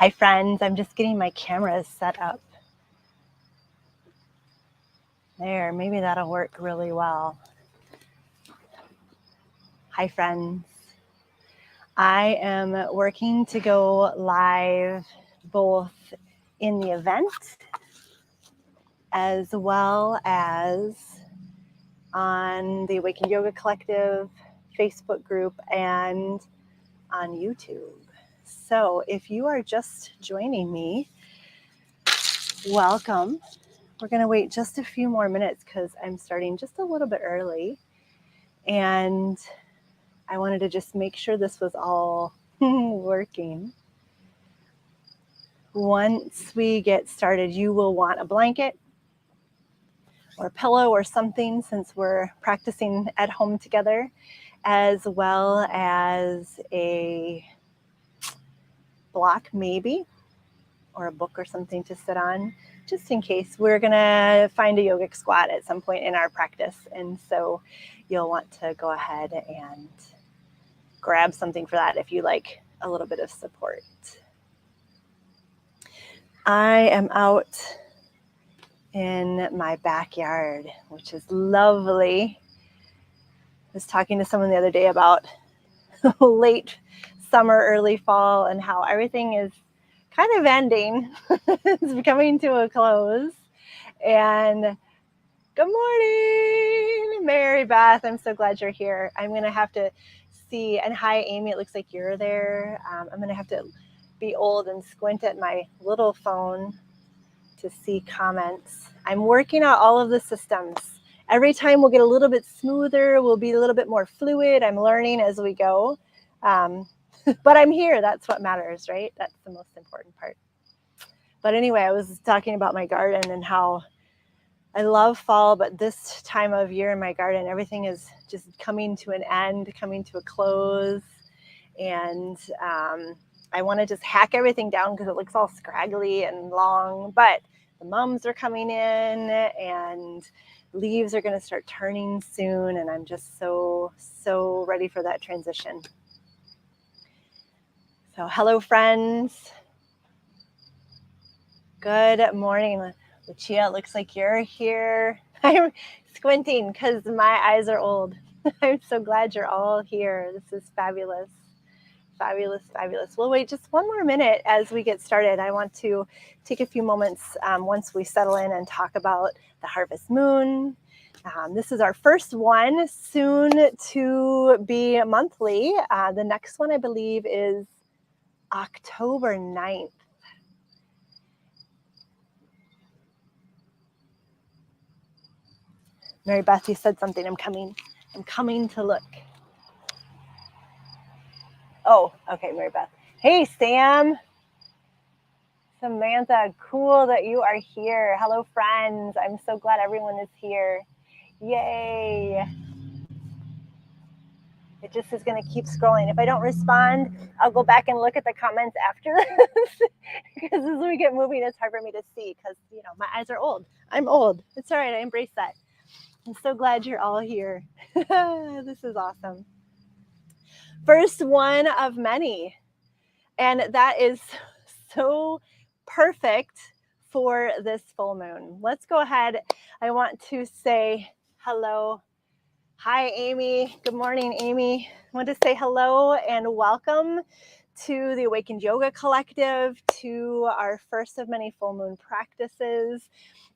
Hi friends, I'm just getting my cameras set up. There, maybe that'll work really well. Hi friends. I am working to go live both in the event as well as on the Awakened Yoga Collective Facebook group and on YouTube. So if you are just joining me, welcome. We're going to wait just a few more minutes because I'm starting just a little bit early. And I wanted to just make sure this was all working. Once we get started, you will want a blanket or a pillow or something since we're practicing at home together, as well as a block maybe, or a book or something to sit on, just in case. We're going to find a yogic squat at some point in our practice. And so you'll want to go ahead and grab something for that if you like a little bit of support. I am out in my backyard, which is lovely. I was talking to someone the other day about late summer, early fall, and how everything is kind of ending. It's coming to a close. And good morning, Mary Beth. I'm so glad you're here. I'm going to have to see, and hi, Amy, it looks like you're there. I'm going to have to be old and squint at my little phone to see comments. I'm working out all of the systems. Every time we'll get a little bit smoother, we'll be a little bit more fluid. I'm learning as we go. But I'm here. That's what matters, right? That's the most important part. But anyway, I was talking about my garden and how I love fall, but this time of year in my garden, everything is just coming to an end, coming to a close. And I want to just hack everything down because it looks all scraggly and long, but the mums are coming in and leaves are going to start turning soon. And I'm just so ready for that transition. So hello, friends. Good morning. Lucia, it looks like you're here. I'm squinting because my eyes are old. I'm so glad you're all here. This is fabulous. Fabulous, fabulous. We'll wait just one more minute as we get started. I want to take a few moments once we settle in and talk about the harvest moon. This is our first one, soon to be monthly. The next one, I believe, is October 9th. Mary Beth, you said something. I'm coming to look. Oh, okay, Mary Beth. Hey, Sam. Samantha, cool that you are here. Hello, friends. I'm so glad everyone is here. Yay. It just is going to keep scrolling. If I don't respond, I'll go back and look at the comments after this. Because as we get moving, it's hard for me to see because, you know, my eyes are old. I'm old. It's all right. I embrace that. I'm so glad you're all here. This is awesome. First one of many. And that is so perfect for this full moon. Let's go ahead. I want to say hello. Hi, Amy. Good morning, Amy. I want to say hello and welcome to the Awakened Yoga Collective, to our first of many full moon practices.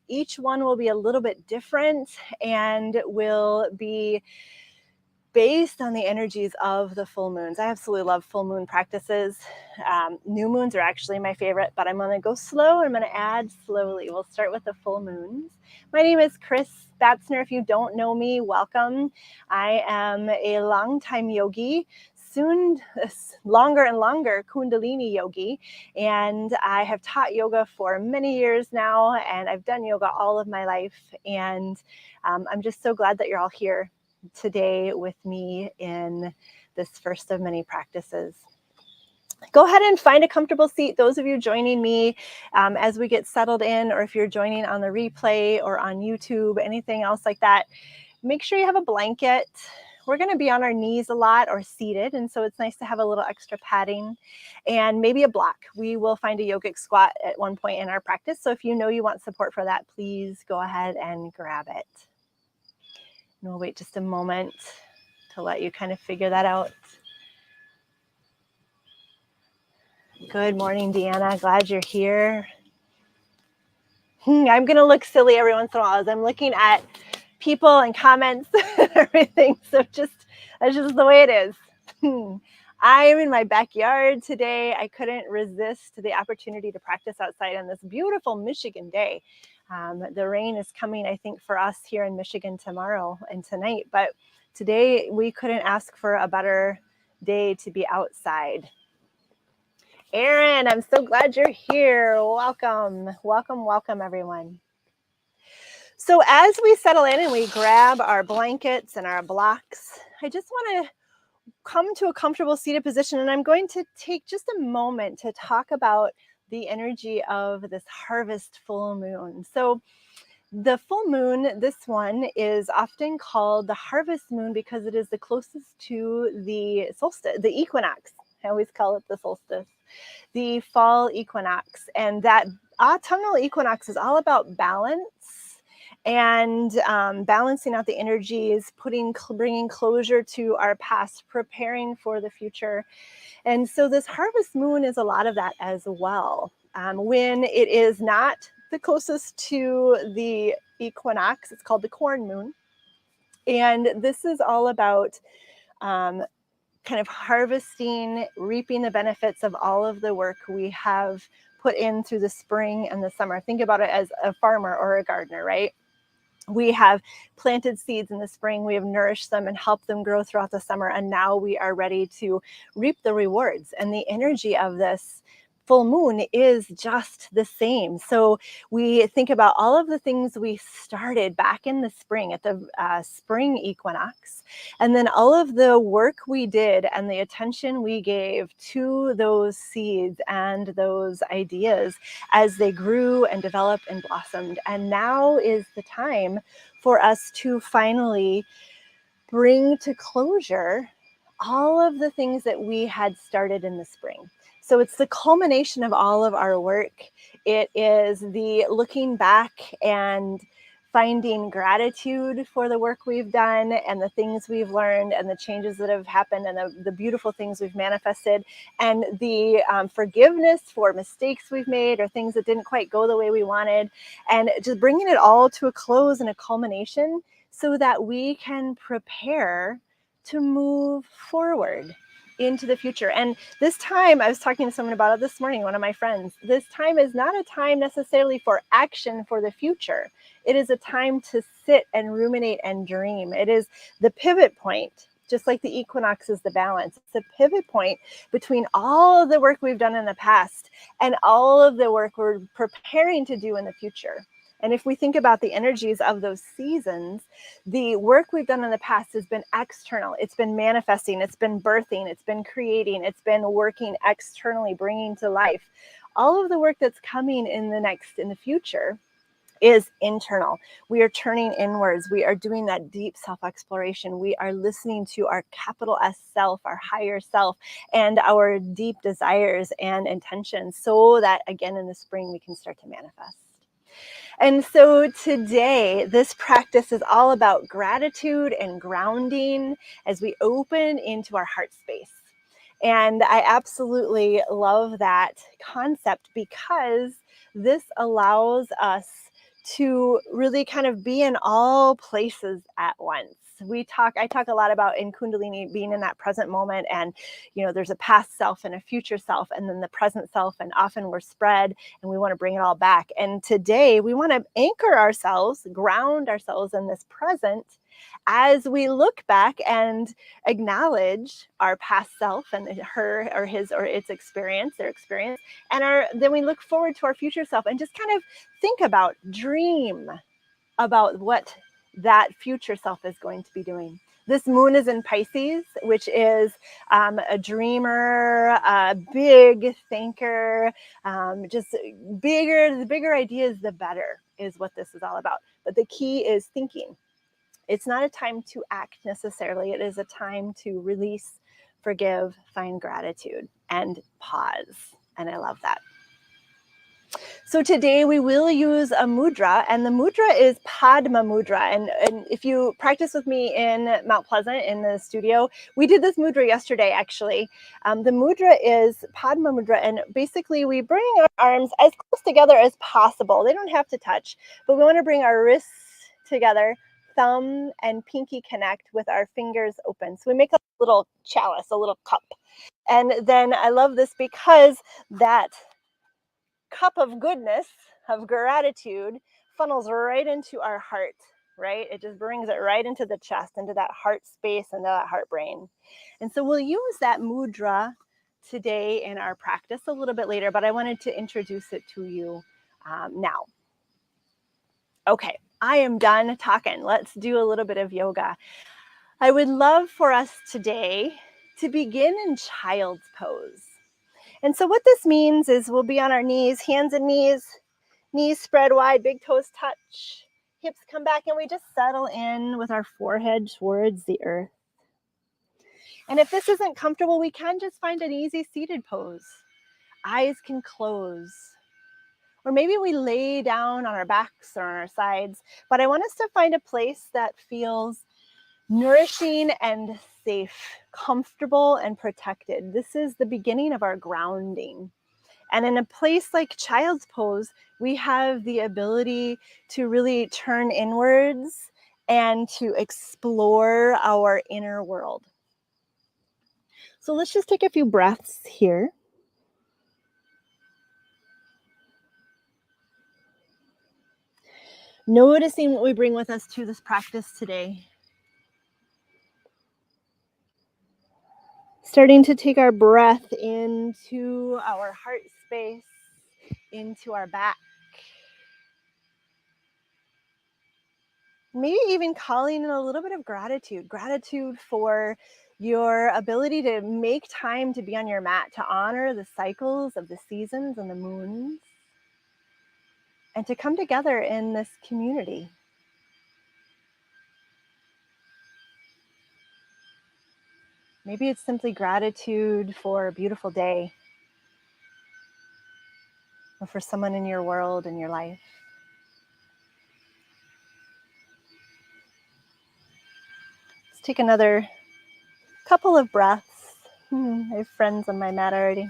Each one will be a little bit different and will be based on the energies of the full moons. I absolutely love full moon practices. New moons are actually my favorite, but I'm going to go slow. I'm going to add slowly. We'll start with the full moons. My name is Chris Batzner. If you don't know me, welcome. I am a longtime yogi, soon longer and longer Kundalini yogi, and I have taught yoga for many years now, and I've done yoga all of my life, and I'm just so glad that you're all here today with me in this first of many practices. Go ahead and find a comfortable seat. Those of you joining me as we get settled in, or if you're joining on the replay or on YouTube, anything else like that, make sure you have a blanket we're going to be on our knees a lot or seated. And so it's nice to have a little extra padding and maybe a block. We will find a yogic squat at one point in our practice. So if you know you want support for that, please go ahead and grab it. And we'll wait just a moment to let you kind of figure that out. Good morning, Deanna. Glad you're here. I'm going to look silly every once in a while as I'm looking at people and comments and everything. So that's just the way it is. I am in my backyard today. I couldn't resist the opportunity to practice outside on this beautiful Michigan day. The rain is coming, I think, for us here in Michigan tomorrow and tonight. But today we couldn't ask for a better day to be outside. Erin, I'm so glad you're here. Welcome, welcome, welcome, everyone. So as we settle in and we grab our blankets and our blocks, I just want to come to a comfortable seated position, and I'm going to take just a moment to talk about the energy of this harvest full moon. So the full moon, this one, is often called the harvest moon because it is the closest to the solstice, the equinox. I always call it the solstice, the fall equinox. And that autumnal equinox is all about balance and balancing out the energies, bringing closure to our past, preparing for the future. And so this harvest moon is a lot of that as well. When it is not the closest to the equinox, it's called the corn moon. And this is all about kind of harvesting, reaping the benefits of all of the work we have put in through the spring and the summer. Think about it as a farmer or a gardener, right? We have planted seeds in the spring, we have nourished them and helped them grow throughout the summer, and now we are ready to reap the rewards. And the energy of this full moon is just the same. So we think about all of the things we started back in the spring at the spring equinox, and then all of the work we did and the attention we gave to those seeds and those ideas as they grew and developed and blossomed. And now is the time for us to finally bring to closure all of the things that we had started in the spring. So it's the culmination of all of our work. It is the looking back and finding gratitude for the work we've done and the things we've learned and the changes that have happened and the beautiful things we've manifested, and the forgiveness for mistakes we've made or things that didn't quite go the way we wanted, and just bringing it all to a close and a culmination so that we can prepare to move forward into the future. And this time, I was talking to someone about it this morning, one of my friends. This time is not a time necessarily for action for the future. It is a time to sit and ruminate and dream. It is the pivot point, just like the equinox is the balance. It's a pivot point between all of the work we've done in the past and all of the work we're preparing to do in the future. And if we think about the energies of those seasons, the work we've done in the past has been external. It's been manifesting, it's been birthing, it's been creating, it's been working externally, bringing to life. All of the work that's coming in the future is internal. We are turning inwards. We are doing that deep self-exploration. We are listening to our capital S self, our higher self, and our deep desires and intentions so that, again, in the spring, we can start to manifest. And so today, this practice is all about gratitude and grounding as we open into our heart space. And I absolutely love that concept because this allows us to really kind of be in all places at once. I talk a lot about in Kundalini being in that present moment, and there's a past self and a future self and then the present self, and often we're spread and we want to bring it all back. And today we want to anchor ourselves, ground ourselves in this present as we look back and acknowledge our past self and her or his or its experience, their experience, and then we look forward to our future self and just kind of think about, dream about what that future self is going to be doing. This moon is in Pisces, which is a dreamer, a big thinker, just the bigger ideas, the better is what this is all about. But the key is thinking. It's not a time to act necessarily. It is a time to release, forgive, find gratitude, and pause. And I love that. So today we will use a mudra, and the mudra is Padma Mudra. And if you practice with me in Mount Pleasant in the studio, we did this mudra yesterday, actually. The mudra is Padma Mudra, and basically we bring our arms as close together as possible. They don't have to touch, but we want to bring our wrists together, thumb and pinky connect with our fingers open. So we make a little chalice, a little cup. And then I love this because that cup of goodness, of gratitude, funnels right into our heart, right? It just brings it right into the chest, into that heart space, into that heart brain. And so we'll use that mudra today in our practice a little bit later, but I wanted to introduce it to you now. Okay, I am done talking. Let's do a little bit of yoga. I would love for us today to begin in child's pose. And so what this means is we'll be on our knees, hands and knees spread wide, big toes touch, hips come back, and we just settle in with our forehead towards the earth. And if this isn't comfortable, we can just find an easy seated pose. Eyes can close. Or maybe we lay down on our backs or on our sides, but I want us to find a place that feels nourishing and safe, comfortable and protected. This is the beginning of our grounding. And in a place like child's pose, we have the ability to really turn inwards and to explore our inner world. So let's just take a few breaths here. Noticing what we bring with us to this practice today. Starting to take our breath into our heart space, into our back. Maybe even calling in a little bit of gratitude for your ability to make time to be on your mat, to honor the cycles of the seasons and the moons, and to come together in this community. Maybe it's simply gratitude for a beautiful day, or for someone in your world, in your life. Let's take another couple of breaths. I have friends on my mat already.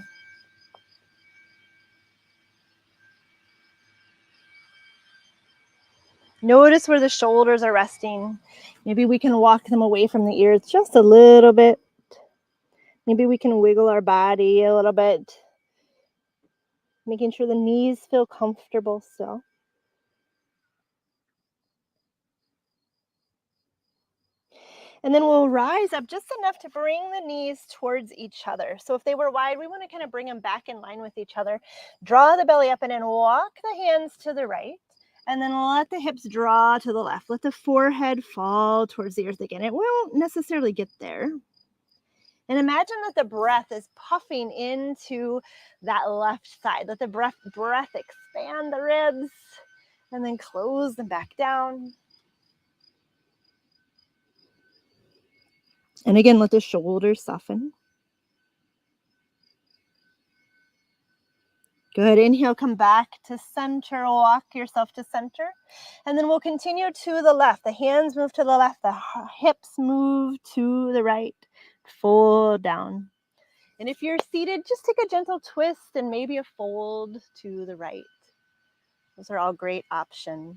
Notice where the shoulders are resting. Maybe we can walk them away from the ears just a little bit. Maybe we can wiggle our body a little bit, making sure the knees feel comfortable still. And then we'll rise up just enough to bring the knees towards each other. So if they were wide, we want to kind of bring them back in line with each other. Draw the belly up and then walk the hands to the right. And then let the hips draw to the left. Let the forehead fall towards the earth again. It won't necessarily get there. And imagine that the breath is puffing into that left side. Let the breath expand the ribs and then close them back down. And again, let the shoulders soften. Good. Inhale, come back to center. Walk yourself to center. And then we'll continue to the left. The hands move to the left. The hips move to the right. Fold down. And if you're seated, just take a gentle twist and maybe a fold to the right. Those are all great options.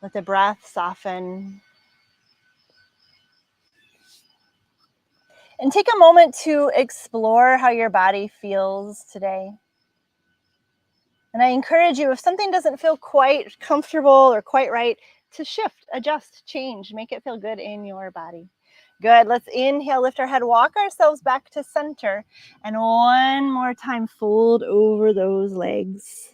Let the breath soften. And take a moment to explore how your body feels today. And I encourage you, if something doesn't feel quite comfortable or quite right, to shift, adjust, change, make it feel good in your body. Good. Let's inhale, lift our head, walk ourselves back to center. And one more time, fold over those legs.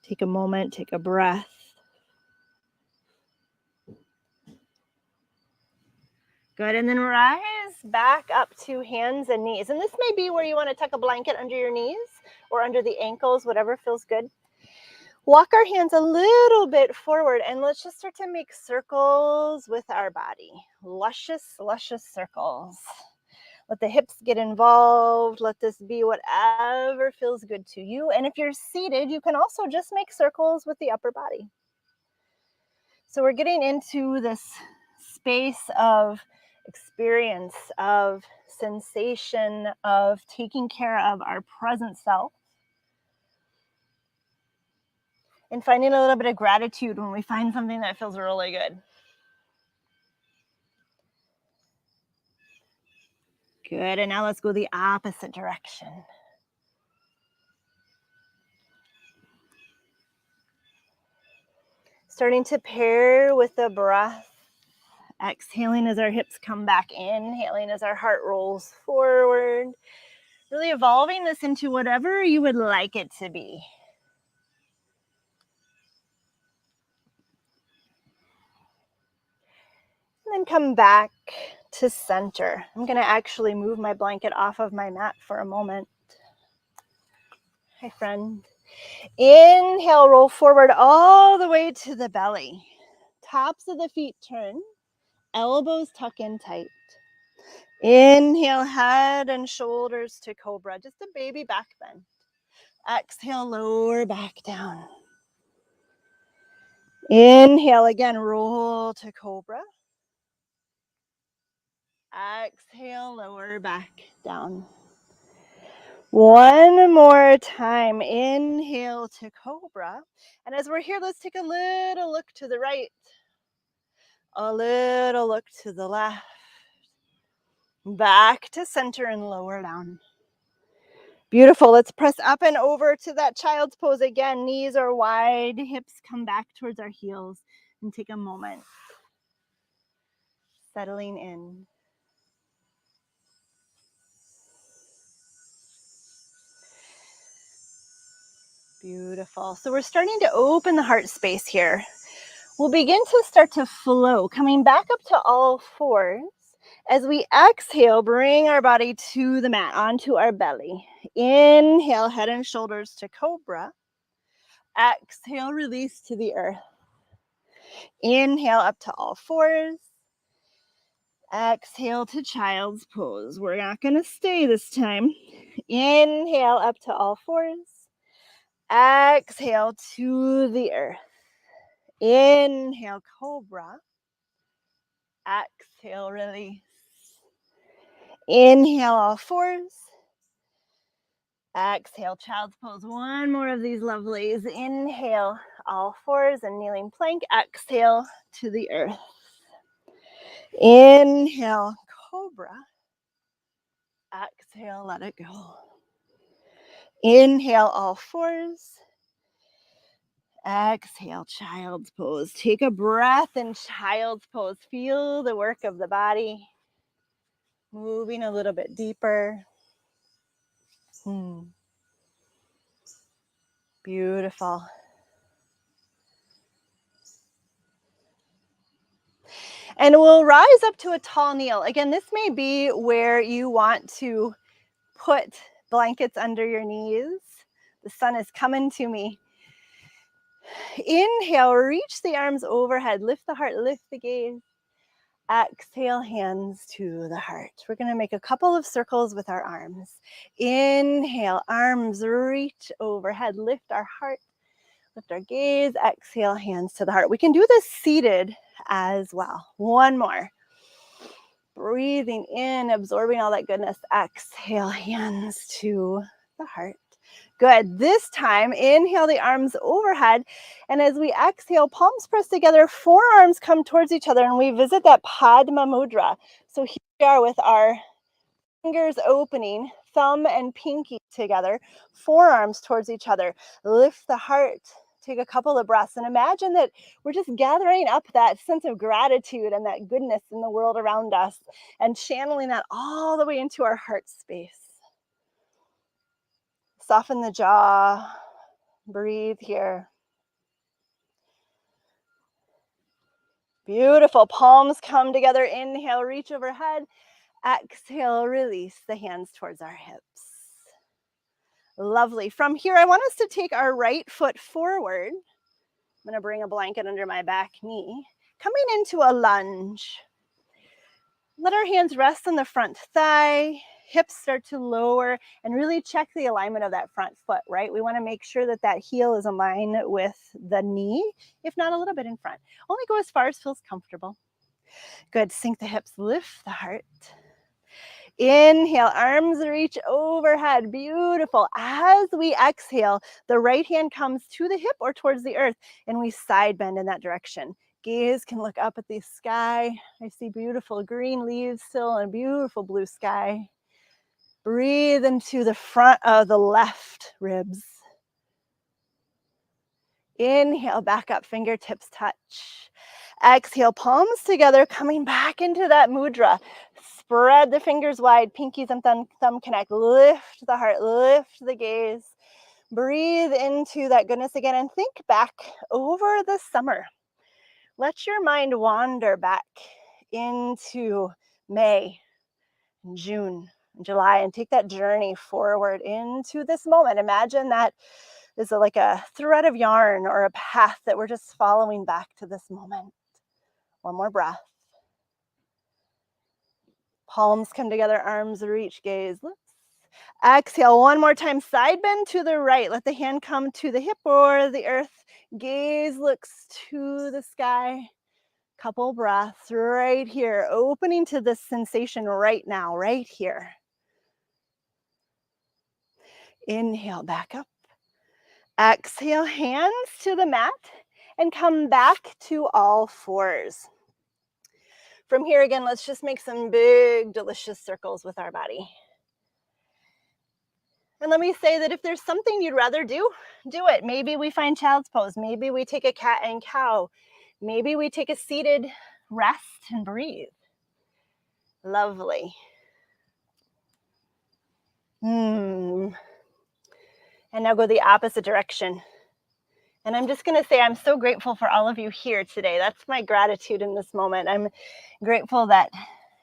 Take a moment, take a breath. Good. And then rise back up to hands and knees. And this may be where you want to tuck a blanket under your knees or under the ankles, whatever feels good. Walk our hands a little bit forward and let's just start to make circles with our body. Luscious, luscious circles. Let the hips get involved. Let this be whatever feels good to you. And if you're seated, you can also just make circles with the upper body. So we're getting into this space of experience, of sensation, of taking care of our present self. And finding a little bit of gratitude when we find something that feels really good. Good, and now let's go the opposite direction. Starting to pair with the breath. Exhaling as our hips come back, inhaling as our heart rolls forward. Really evolving this into whatever you would like it to be. And then come back to center. I'm going to actually move my blanket off of my mat for a moment. Hi, friend. Inhale, roll forward all the way to the belly. Tops of the feet turn. Elbows tuck in tight. Inhale, head and shoulders to cobra. Just a baby back bend. Exhale, lower back down. Inhale again, roll to cobra. Exhale, lower back down. One more time. Inhale to cobra. And as we're here, let's take a little look to the right. A little look to the left. Back to center and lower down. Beautiful. Let's press up and over to that child's pose again. Knees are wide, hips come back towards our heels. And take a moment. Settling in. Beautiful. So we're starting to open the heart space here. We'll begin to start to flow, coming back up to all fours. As we exhale, bring our body to the mat, onto our belly. Inhale, head and shoulders to cobra. Exhale, release to the earth. Inhale up to all fours. Exhale to child's pose. We're not going to stay this time. Inhale up to all fours. Exhale to the earth. Inhale, cobra. Exhale, release. Inhale, all fours. Exhale, child's pose. One more of these lovelies. Inhale, all fours and kneeling plank. Exhale to the earth. Inhale, cobra. Exhale, let it go. Inhale, all fours. Exhale, child's pose. Take a breath in child's pose. Feel the work of the body. Moving a little bit deeper. Beautiful. And we'll rise up to a tall kneel. Again, this may be where you want to put blankets under your knees. The sun is coming to me. Inhale, reach the arms overhead. Lift the heart, lift the gaze. Exhale, hands to the heart. We're going to make a couple of circles with our arms. Inhale, arms reach overhead. Lift our heart, lift our gaze. Exhale, hands to the heart. We can do this seated as well. One more. Breathing in, absorbing all that goodness. Exhale, hands to the heart. Good. This time, inhale the arms overhead. And as we exhale, palms press together, forearms come towards each other, and we visit that Padma Mudra. So here we are with our fingers opening, thumb and pinky together, forearms towards each other. Lift the heart. Take a couple of breaths and imagine that we're just gathering up that sense of gratitude and that goodness in the world around us and channeling that all the way into our heart space. Soften the jaw. Breathe here. Beautiful. Palms come together. Inhale, reach overhead. Exhale, release the hands towards our hips. Lovely. From here, I want us to take our right foot forward. I'm going to bring a blanket under my back knee, coming into a lunge. Let our hands rest on the front thigh, hips start to lower, and really check the alignment of that front foot, right? We want to make sure that that heel is aligned with the knee, if not a little bit in front. Only go as far as feels comfortable. Good. Sink the hips, lift the heart. Inhale, arms reach overhead. Beautiful. As we exhale, the right hand comes to the hip or towards the earth, and we side bend in that direction. Gaze can look up at the sky. I see beautiful green leaves still and a beautiful blue sky. Breathe into the front of the left ribs. Inhale, back up, fingertips touch. Exhale, palms together, coming back into that mudra. Spread the fingers wide, pinkies and thumb connect. Lift the heart, lift the gaze. Breathe into that goodness again and think back over the summer. Let your mind wander back into May, June, July, and take that journey forward into this moment. Imagine that is like a thread of yarn or a path that we're just following back to this moment. One more breath. Palms come together, arms reach, gaze lifts. Exhale, one more time, side bend to the right. Let the hand come to the hip or the earth. Gaze looks to the sky. Couple breaths right here, opening to this sensation right now, right here. Inhale, back up. Exhale, hands to the mat and come back to all fours. From here again, let's just make some big, delicious circles with our body. And let me say that if there's something you'd rather do, do it. Maybe we find child's pose. Maybe we take a cat and cow. Maybe we take a seated rest and breathe. Lovely. And now go the opposite direction. And I'm just going to say I'm so grateful for all of you here today. That's my gratitude in this moment. I'm grateful that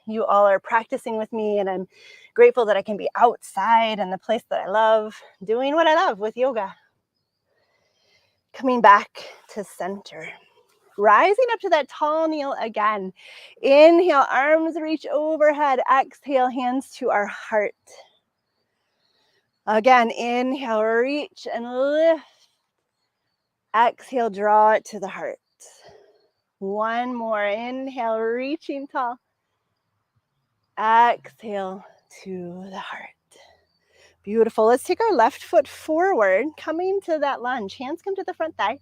you all are practicing with me, and I'm grateful that I can be outside in the place that I love, doing what I love with yoga. Coming back to center. Rising up to that tall kneel again. Inhale, arms reach overhead. Exhale, hands to our heart. Again, inhale, reach and lift. Exhale, draw it to the heart. One more. Inhale, reaching tall. Exhale to the heart. Beautiful. Let's take our left foot forward, coming to that lunge. Hands come to the front thigh.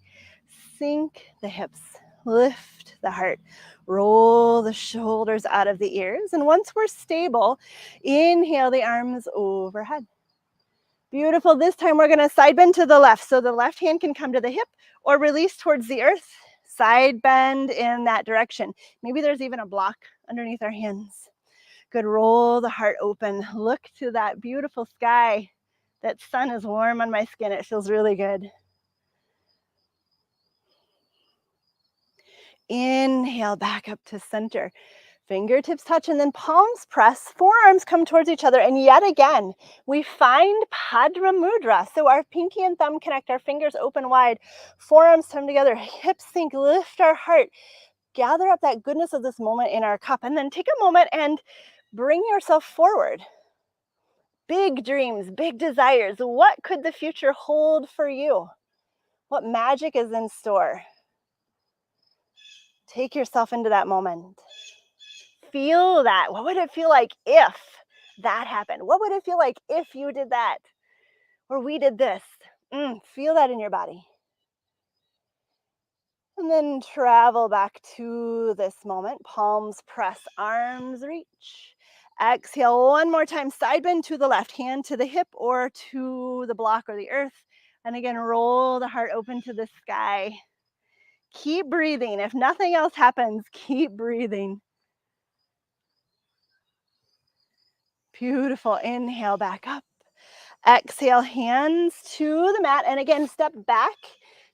Sink the hips. Lift the heart. Roll the shoulders out of the ears. And once we're stable, inhale the arms overhead. Beautiful. This time we're going to side bend to the left. So the left hand can come to the hip or release towards the earth. Side bend in that direction. Maybe there's even a block underneath our hands. Good. Roll the heart open. Look to that beautiful sky. That sun is warm on my skin. It feels really good. Inhale, back up to center. Fingertips touch and then palms press, forearms come towards each other. And yet again, we find Padma Mudra. So our pinky and thumb connect, our fingers open wide, forearms come together, hips sink, lift our heart. Gather up that goodness of this moment in our cup. And then take a moment and bring yourself forward. Big dreams, big desires. What could the future hold for you? What magic is in store? Take yourself into that moment. Feel that. What would it feel like if that happened? What would it feel like if you did that? Or we did this? Feel that in your body. And then travel back to this moment. Palms press, arms reach. Exhale one more time. Side bend to the left, hand to the hip or to the block or the earth. And again, roll the heart open to the sky. Keep breathing. If nothing else happens, keep breathing. Beautiful. Inhale, back up. Exhale, hands to the mat. And again, step back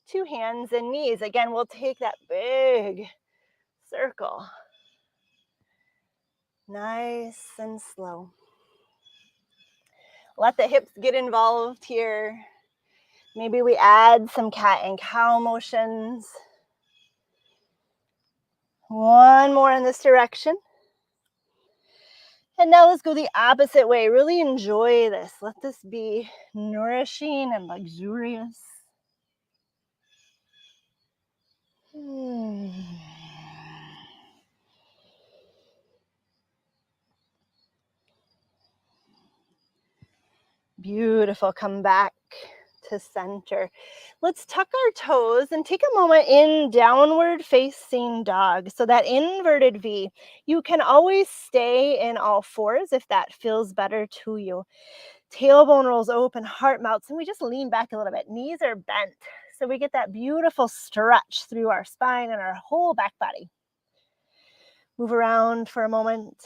to hands and knees. Again, we'll take that big circle. Nice and slow. Let the hips get involved here. Maybe we add some cat and cow motions. One more in this direction. And now let's go the opposite way. Really enjoy this. Let this be nourishing and luxurious. Beautiful. Come back to center. Let's tuck our toes and take a moment in downward facing dog. So that inverted V, you can always stay in all fours if that feels better to you. Tailbone rolls open, heart melts, and we just lean back a little bit. Knees are bent. So we get that beautiful stretch through our spine and our whole back body. Move around for a moment.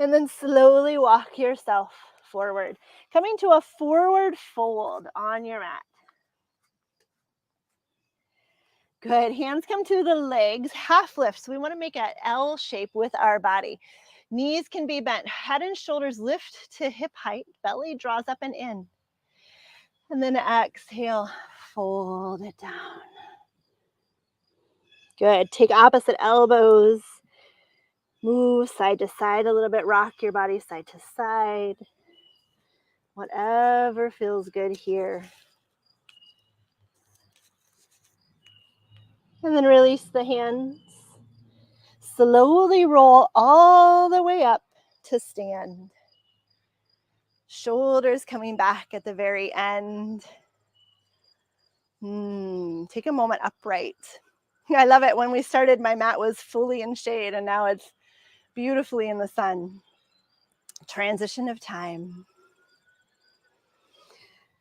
And then slowly walk yourself forward, coming to a forward fold on your mat. Good. Hands come to the legs, half lift. So we want to make an L shape with our body. Knees can be bent. Head and shoulders lift to hip height. Belly draws up and in. And then exhale, fold it down. Good. Take opposite elbows. Move side to side a little bit. Rock your body side to side. Whatever feels good here. And then release the hands. Slowly roll all the way up to stand. Shoulders coming back at the very end. Take a moment upright. I love it. When we started, my mat was fully in shade, and now it's beautifully in the sun. Transition of time.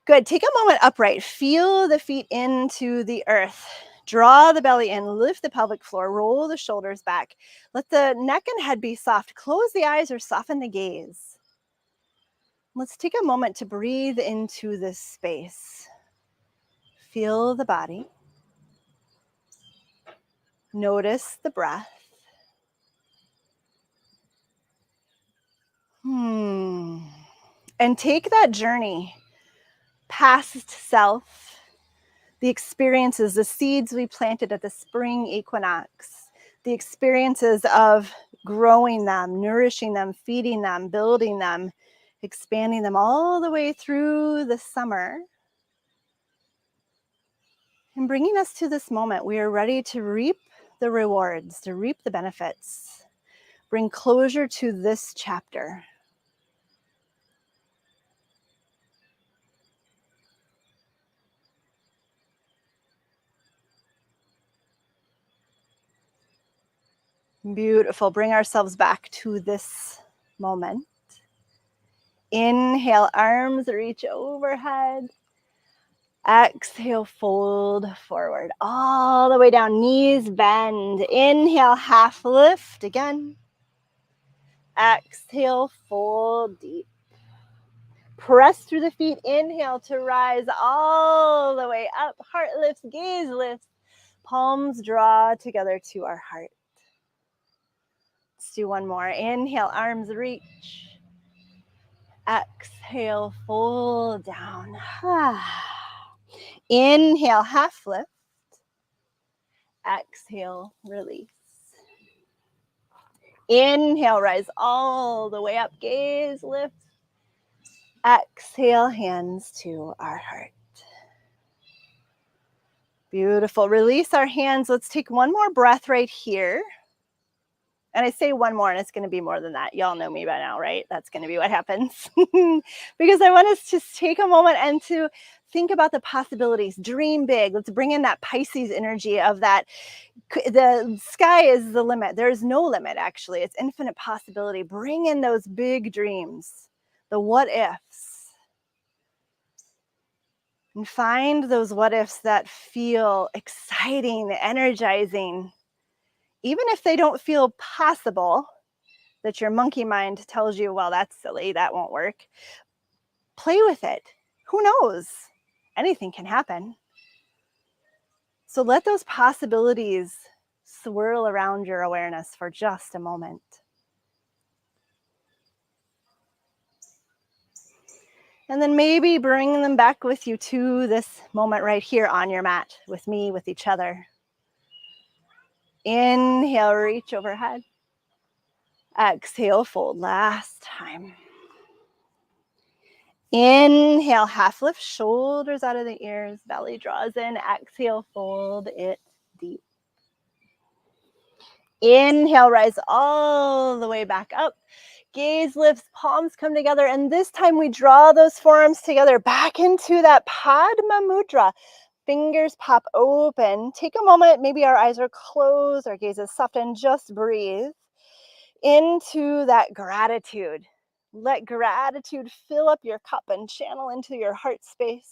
Good. Take a moment upright. Feel the feet into the earth. Draw the belly in, lift the pelvic floor, roll the shoulders back. Let the neck and head be soft. Close the eyes or soften the gaze. Let's take a moment to breathe into this space. Feel the body. Notice the breath. And take that journey past self, the experiences, the seeds we planted at the spring equinox, the experiences of growing them, nourishing them, feeding them, building them, expanding them all the way through the summer. And bringing us to this moment, we are ready to reap the rewards, to reap the benefits, bring closure to this chapter. Beautiful. Bring ourselves back to this moment. Inhale, arms reach overhead. Exhale, fold forward, all the way down, knees bend. Inhale, half lift again. Exhale, fold deep. Press through the feet. Inhale to rise all the way up. Heart lifts, gaze lifts. Palms draw together to our heart. Let's do one more. Inhale, arms reach. Exhale, fold down. Inhale, half lift. Exhale, release. Inhale, rise all the way up. Gaze lift. Exhale, hands to our heart. Beautiful. Release our hands. Let's take one more breath right here. And I say one more, and it's going to be more than that. Y'all know me by now, right? That's going to be what happens. Because I want us to take a moment and to think about the possibilities. Dream big. Let's bring in that Pisces energy of that. The sky is the limit. There is no limit, actually. It's infinite possibility. Bring in those big dreams, the what ifs. And find those what ifs that feel exciting, energizing. Even if they don't feel possible, that your monkey mind tells you, well, that's silly, that won't work. Play with it. Who knows? Anything can happen. So let those possibilities swirl around your awareness for just a moment. And then maybe bring them back with you to this moment right here on your mat with me, with each other. Inhale, reach overhead. Exhale, fold last time. Inhale, half lift, shoulders out of the ears, belly draws in. Exhale, fold it deep. Inhale, rise all the way back up. Gaze lifts, palms come together, and this time we draw those forearms together back into that Padma Mudra. Fingers pop open. Take a moment, maybe our eyes are closed, our gaze is soft, and just breathe into that gratitude. Let gratitude fill up your cup and channel into your heart space.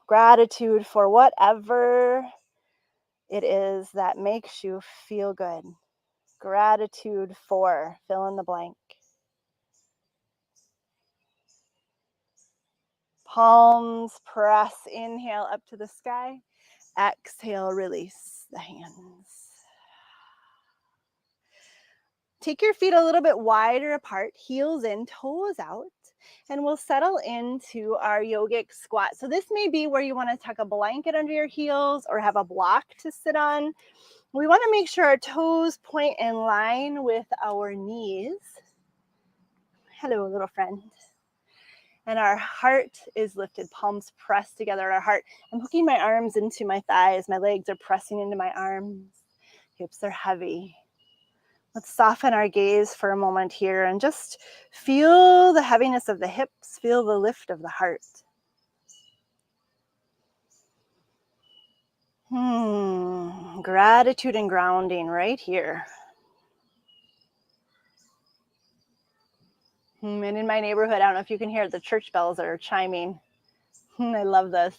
Gratitude for whatever it is that makes you feel good. Gratitude for fill in the blank. Palms press, inhale up to the sky. Exhale, release the hands. Take your feet a little bit wider apart, heels in, toes out, and we'll settle into our yogic squat. So this may be where you want to tuck a blanket under your heels or have a block to sit on. We want to make sure our toes point in line with our knees. Hello, little friend. And our heart is lifted, palms pressed together at our heart. I'm hooking my arms into my thighs. My legs are pressing into my arms. Hips are heavy. Let's soften our gaze for a moment here and just feel the heaviness of the hips, feel the lift of the heart. Gratitude and grounding right here. And in my neighborhood, I don't know if you can hear it, the church bells are chiming. I love this.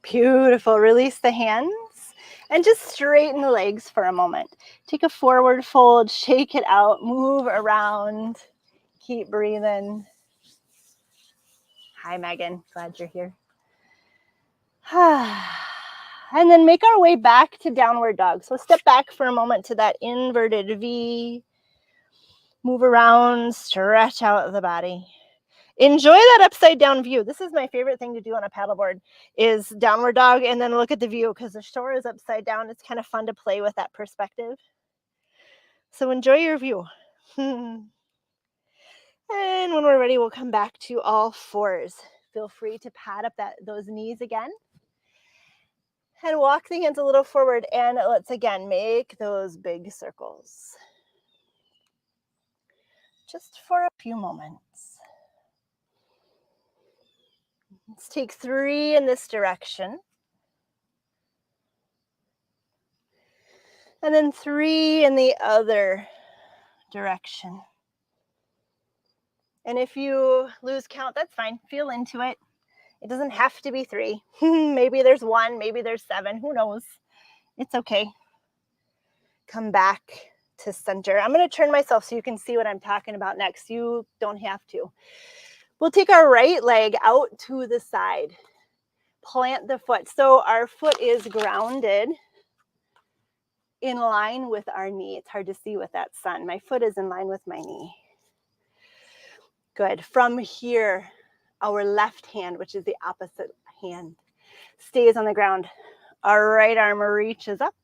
Beautiful. Release the hands and just straighten the legs for a moment. Take a forward fold, shake it out, move around. Keep breathing. Hi, Megan. Glad you're here. And then make our way back to downward dog. So step back for a moment to that inverted V. Move around, stretch out the body. Enjoy that upside down view. This is my favorite thing to do on a paddleboard is downward dog and then look at the view because the shore is upside down. It's kind of fun to play with that perspective. So enjoy your view. And when we're ready, we'll come back to all fours. Feel free to pad up those knees again. And walk the hands a little forward and let's again make those big circles. Just for a few moments. Let's take 3 in this direction. And then 3 in the other direction. And if you lose count, that's fine. Feel into it. It doesn't have to be 3. Maybe there's 1, maybe there's 7. Who knows? It's okay. Come back to center. I'm going to turn myself so you can see what I'm talking about next. You don't have to. We'll take our right leg out to the side. Plant the foot. So our foot is grounded in line with our knee. It's hard to see with that sun. My foot is in line with my knee. Good. From here, our left hand, which is the opposite hand, stays on the ground. Our right arm reaches up.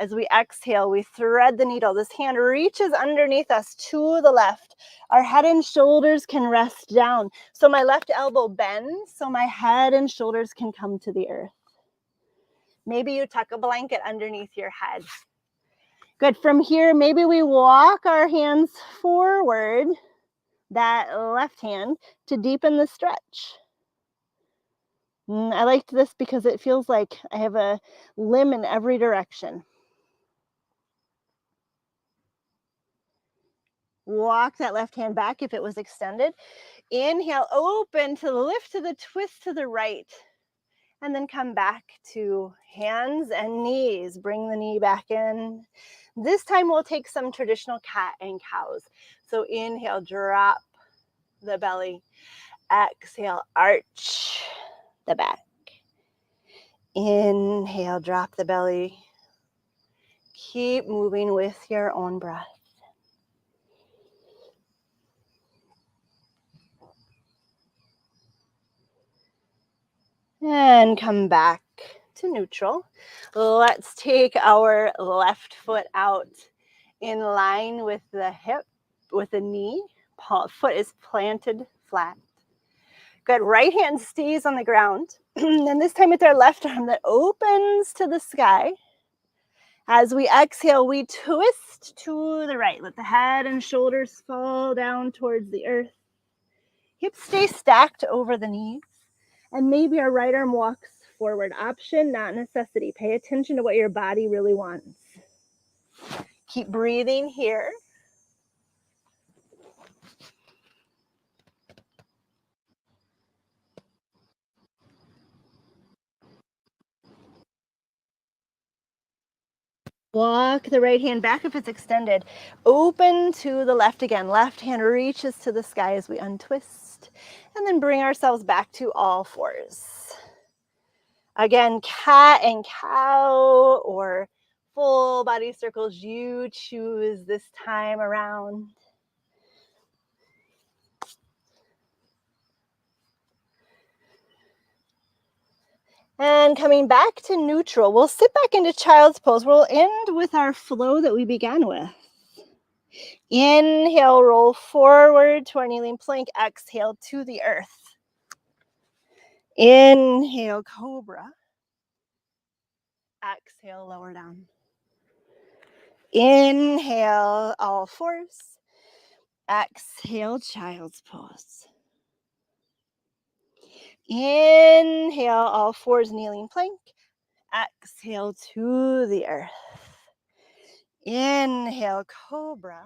As we exhale, we thread the needle. This hand reaches underneath us to the left. Our head and shoulders can rest down. So my left elbow bends so my head and shoulders can come to the earth. Maybe you tuck a blanket underneath your head. Good. From here, maybe we walk our hands forward, that left hand, to deepen the stretch. I liked this because it feels like I have a limb in every direction. Walk that left hand back if it was extended. Inhale, open to the lift to the twist to the right. And then come back to hands and knees. Bring the knee back in. This time we'll take some traditional cat and cows. So inhale, drop the belly. Exhale, arch the back. Inhale, drop the belly. Keep moving with your own breath. And come back to neutral. Let's take our left foot out in line with the hip, with the knee. Foot is planted flat. Good. Right hand stays on the ground. And this time it's our left arm that opens to the sky. As we exhale, we twist to the right. Let the head and shoulders fall down towards the earth. Hips stay stacked over the knees. And maybe our right arm walks forward. Option, not necessity. Pay attention to what your body really wants. Keep breathing here. Walk the right hand back if it's extended. Open to the left again. Left hand reaches to the sky as we untwist. And then bring ourselves back to all fours. Again, cat and cow or full body circles, you choose this time around. And coming back to neutral, we'll sit back into child's pose. We'll end with our flow that we began with. Inhale, roll forward to our kneeling plank. Exhale to the earth. Inhale, cobra. Exhale, lower down. Inhale, all fours. Exhale, child's pose. Inhale, all fours, kneeling plank. Exhale to the earth. Inhale, cobra.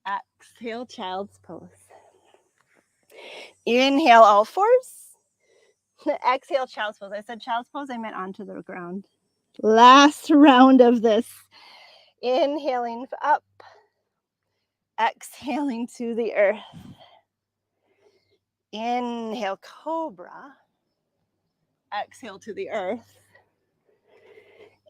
Exhale, child's pose. Inhale, all fours. Exhale, child's pose. I said child's pose, I meant onto the ground. Last round of this. Inhaling up. Exhaling to the earth. Inhale, cobra. Exhale to the earth.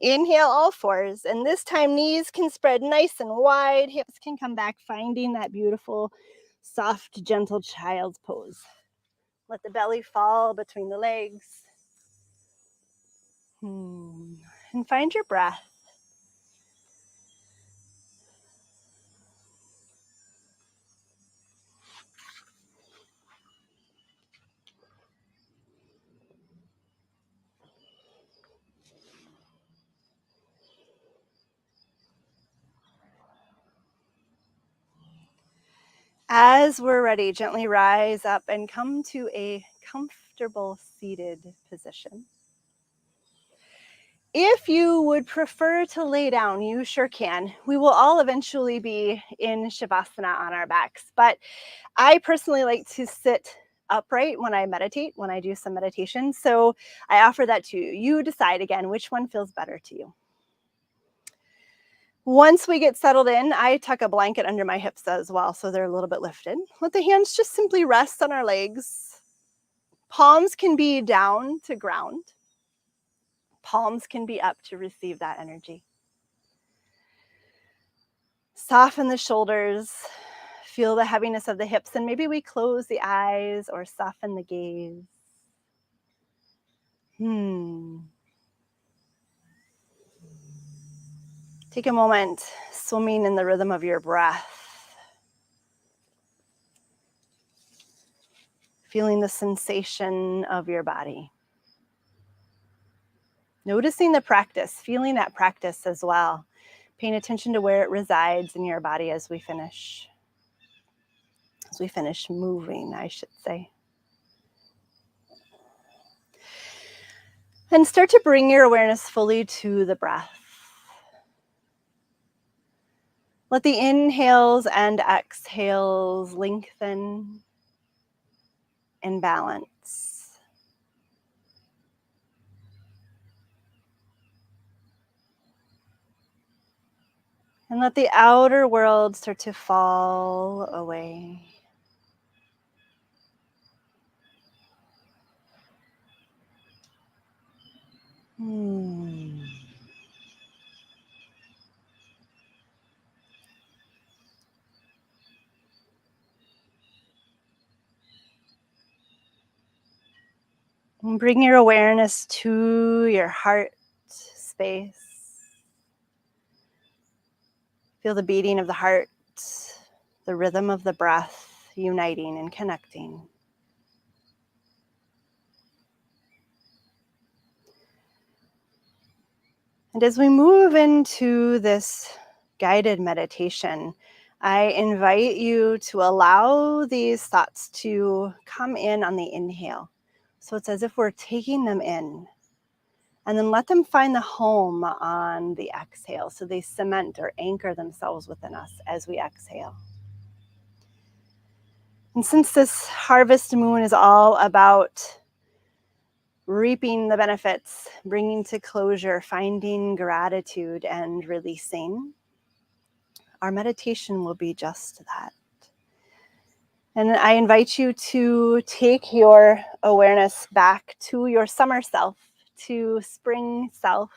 Inhale, all fours. And this time, knees can spread nice and wide. Hips can come back, finding that beautiful, soft, gentle child's pose. Let the belly fall between the legs. And find your breath. As we're ready, gently rise up and come to a comfortable seated position. If you would prefer to lay down, you sure can. We will all eventually be in Shavasana on our backs, but I personally like to sit upright when I meditate, when I do some meditation. So I offer that to you. You decide again which one feels better to you. Once we get settled in, I tuck a blanket under my hips as well, so they're a little bit lifted. Let the hands just simply rest on our legs. Palms can be down to ground. Palms can be up to receive that energy. Soften the shoulders. Feel the heaviness of the hips, and maybe we close the eyes or soften the gaze. Take a moment, swimming in the rhythm of your breath. Feeling the sensation of your body. Noticing the practice, feeling that practice as well. Paying attention to where it resides in your body as we finish. As we finish moving, I should say. And start to bring your awareness fully to the breath. Let the inhales and exhales lengthen and balance. And let the outer world start to fall away. And bring your awareness to your heart space. Feel the beating of the heart, the rhythm of the breath, uniting and connecting. And as we move into this guided meditation, I invite you to allow these thoughts to come in on the inhale. So it's as if we're taking them in, and then let them find the home on the exhale. So they cement or anchor themselves within us as we exhale. And since this harvest moon is all about reaping the benefits, bringing to closure, finding gratitude, and releasing, our meditation will be just that. And I invite you to take your awareness back to your summer self, to spring self,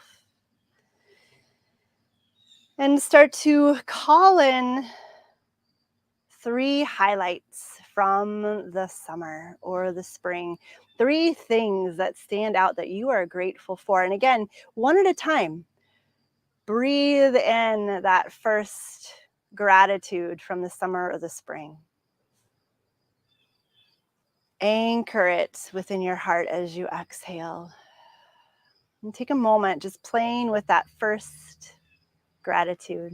and start to call in 3 highlights from the summer or the spring, 3 things that stand out that you are grateful for. And again, one at a time, breathe in that first gratitude from the summer or the spring. Anchor it within your heart as you exhale. And take a moment just playing with that first gratitude.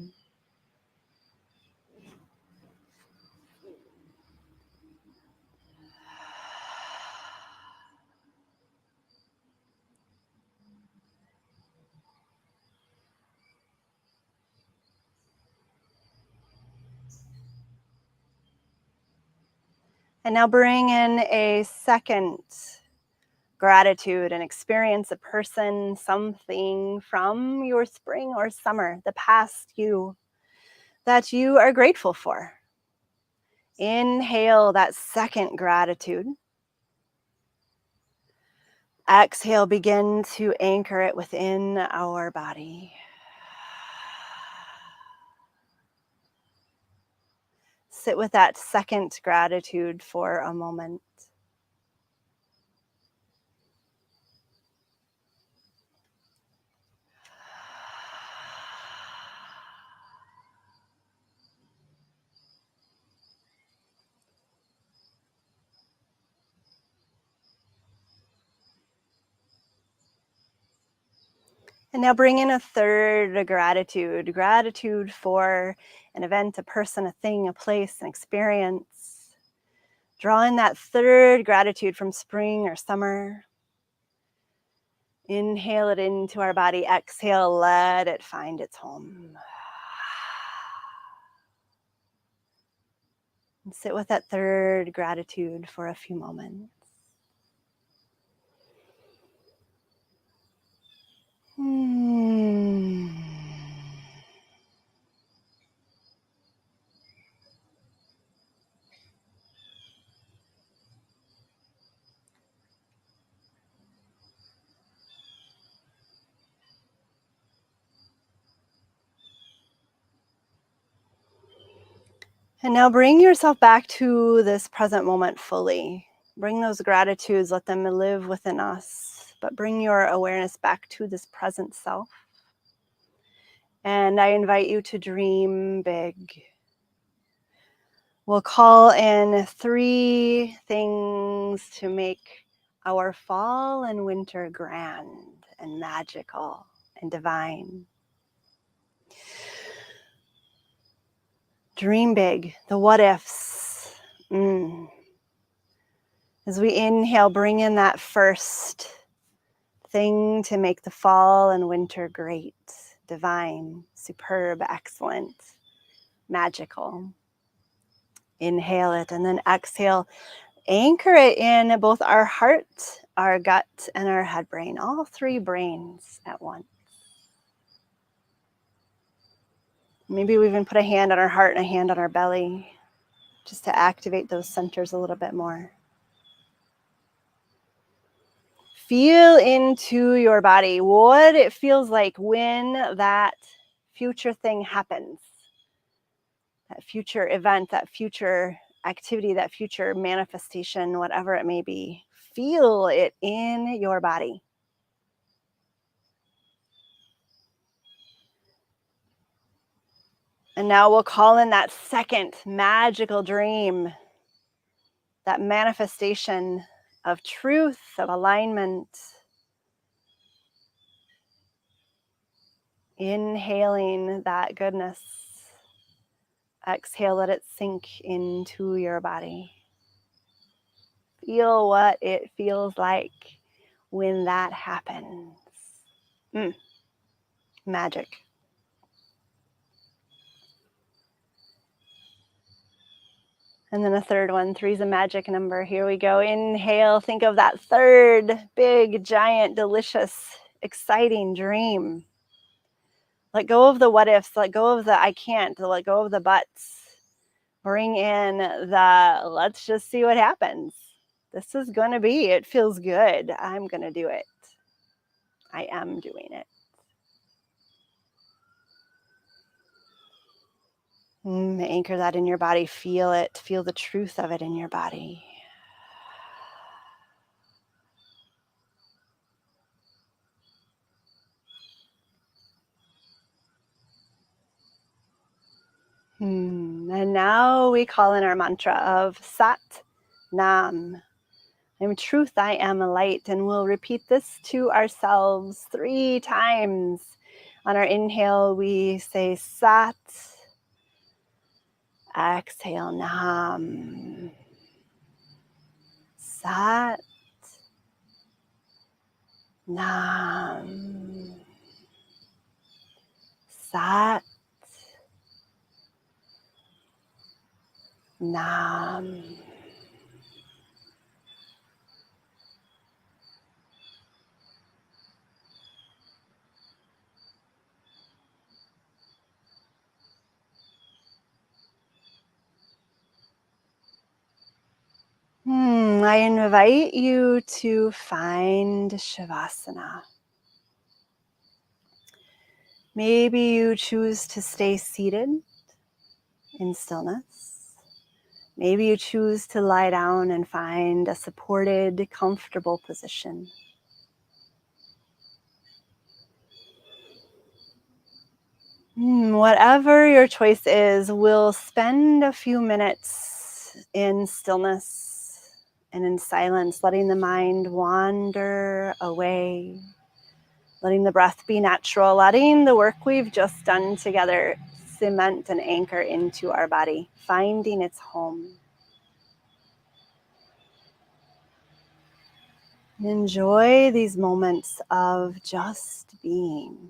And now bring in a second gratitude and experience a person, something from your spring or summer, the past you, that you are grateful for. Inhale that second gratitude. Exhale, begin to anchor it within our body. Sit with that second gratitude for a moment. And now bring in a third gratitude. Gratitude for an event, a person, a thing, a place, an experience. Draw in that third gratitude from spring or summer. Inhale it into our body. Exhale, let it find its home. And sit with that third gratitude for a few moments. And now bring yourself back to this present moment fully. Bring those gratitudes, let them live within us, but bring your awareness back to this present self. And I invite you to dream big. We'll call in 3 things to make our fall and winter grand and magical and divine. Dream big, the what ifs. As we inhale, bring in that first thing to make the fall and winter great, divine, superb, excellent, magical. Inhale it and then exhale. Anchor it in both our heart, our gut, and our head brain, all 3 brains at once. Maybe we even put a hand on our heart and a hand on our belly, just to activate those centers a little bit more. Feel into your body what it feels like when that future thing happens. That future event, that future activity, that future manifestation, whatever it may be. Feel it in your body. And now we'll call in that second magical dream, that manifestation of truth, of alignment. Inhaling that goodness. Exhale, let it sink into your body. Feel what it feels like when that happens. Magic. And then a third one. 3 is a magic number. Here we go. Inhale. Think of that third big, giant, delicious, exciting dream. Let go of the what ifs. Let go of the I can't. Let go of the buts. Bring in the let's just see what happens. This is going to be. It feels good. I'm going to do it. I am doing it. Anchor that in your body. Feel it. Feel the truth of it in your body. And now we call in our mantra of Sat Nam. I'm truth, I am a light. And we'll repeat this to ourselves 3 times. On our inhale, we say Sat. Exhale, Nam. Sat. Nam. Sat. Nam. I invite you to find Shavasana. Maybe you choose to stay seated in stillness. Maybe you choose to lie down and find a supported, comfortable position. Whatever your choice is, we'll spend a few minutes in stillness and in silence, letting the mind wander away, letting the breath be natural, letting the work we've just done together cement and anchor into our body, finding its home. Enjoy these moments of just being.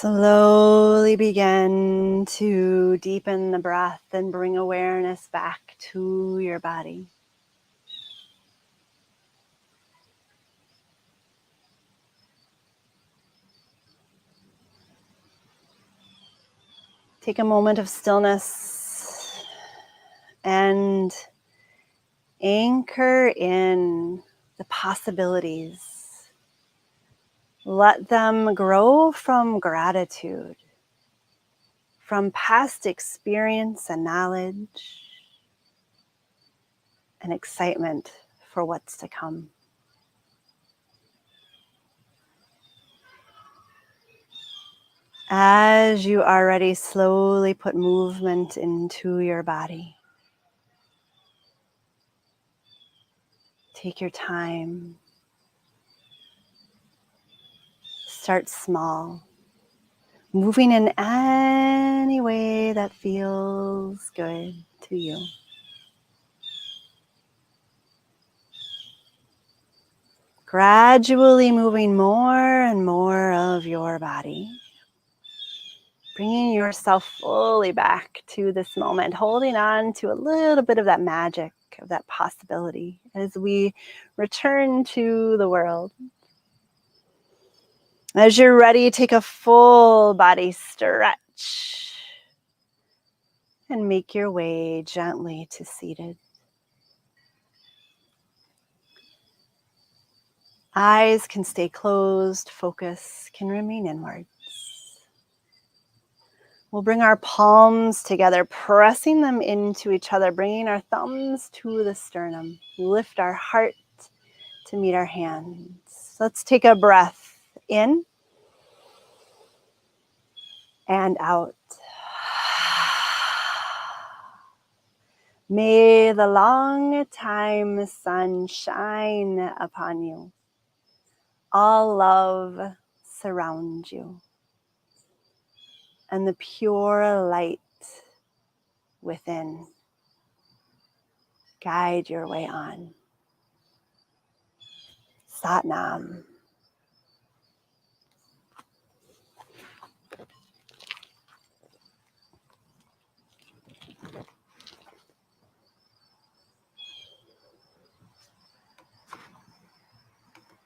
Slowly begin to deepen the breath and bring awareness back to your body. Take a moment of stillness and anchor in the possibilities. Let them grow from gratitude, from past experience and knowledge, and excitement for what's to come. As you are ready, slowly put movement into your body. Take your time. Start small, moving in any way that feels good to you. Gradually moving more and more of your body. Bringing yourself fully back to this moment, holding on to a little bit of that magic, of that possibility as we return to the world. As you're ready, take a full body stretch and make your way gently to seated. Eyes can stay closed, focus can remain inwards. We'll bring our palms together, pressing them into each other, bringing our thumbs to the sternum. Lift our heart to meet our hands. Let's take a breath in and out. May the long time sun shine upon you. All love surround you. And the pure light within guide your way on. Sat Nam.